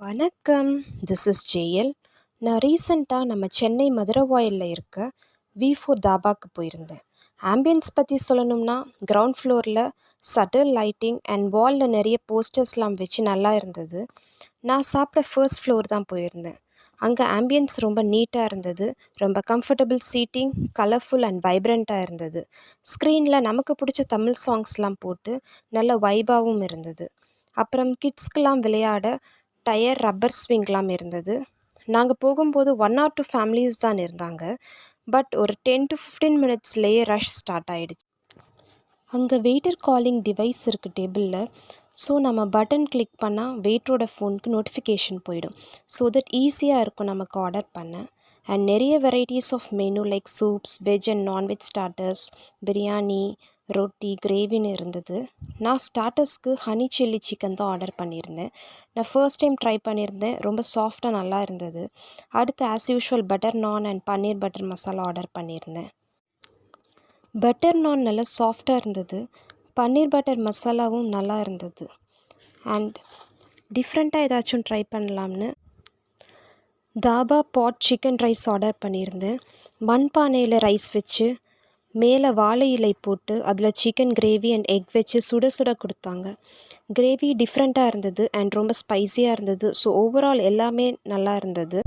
வணக்கம். This is JL. நான் ரீசெண்டாக நம்ம சென்னை மதுரவாயலில் இருக்க V4 தாபாக்கு போயிருந்தேன். ஆம்பியன்ஸ் பற்றி சொல்லணும்னா கிரவுண்ட் ஃப்ளோரில் சட்டில் லைட்டிங் அண்ட் வாலில் நிறைய போஸ்டர்ஸ்லாம் வச்சு நல்லா இருந்தது. நான் சாப்பிட ஃபர்ஸ்ட் ஃப்ளோர் தான் போயிருந்தேன். அங்கே ஆம்பியன்ஸ் ரொம்ப நீட்டாக இருந்தது. ரொம்ப கம்ஃபர்டபுள் சீட்டிங், கலர்ஃபுல் அண்ட் வைப்ரண்ட்டாக இருந்தது. ஸ்க்ரீனில் நமக்கு பிடிச்ச தமிழ் சாங்ஸ்லாம் போட்டு நல்ல வைபாகவும் இருந்தது. அப்புறம் கிட்ஸ்க்கெலாம் விளையாட டயர் ரப்பர் ஸ்விங்லாம் இருந்தது. நாங்கள் போகும்போது 1 or 2 ஃபேமிலிஸ் தான் இருந்தாங்க. பட் ஒரு 10 to 15 மினிட்ஸ்லேயே ரஷ் ஸ்டார்ட் ஆகிடுச்சு. அங்கே வெயிட்டர் காலிங் டிவைஸ் இருக்குது டேபிளில். ஸோ நம்ம பட்டன் கிளிக் பண்ணால் வெயிட்டரோட ஃபோனுக்கு நோட்டிஃபிகேஷன் போயிடும். ஸோ தட் ஈஸியாக இருக்கும் நமக்கு ஆர்டர் பண்ண. அண்ட் நிறைய varieties of menu like soups, veg and non-veg starters, biryani, ரொட்டி, கிரேவின்னு இருந்தது. நான் ஸ்டார்டர்ஸ்க்கு ஹனி சில்லி சிக்கன் தான் ஆர்டர் பண்ணியிருந்தேன். நான் ஃபர்ஸ்ட் டைம் ட்ரை பண்ணியிருந்தேன். ரொம்ப சாஃப்டாக நல்லா இருந்தது. அடுத்து as usual butter naan and paneer butter masala order பண்ணியிருந்தேன். பட்டர் நான் நல்லா சாஃப்டாக இருந்தது. பன்னீர் பட்டர் மசாலாவும் நல்லா இருந்தது. அண்ட் டிஃப்ரெண்ட்டாக ஏதாச்சும் ட்ரை பண்ணலாம்னு dhaba pot chicken rice order பண்ணியிருந்தேன். மண்பானையில் ரைஸ் வச்சு மேலே வாழை இலை போட்டு அதில் சிக்கன் கிரேவி அண்ட் எக் வச்சு சுட சுட கொடுத்தாங்க. கிரேவி டிஃப்ரெண்ட்டாக இருந்தது அண்ட் ரொம்ப ஸ்பைஸியாக இருந்தது. ஸோ ஓவரால் எல்லாமே நல்லா இருந்தது.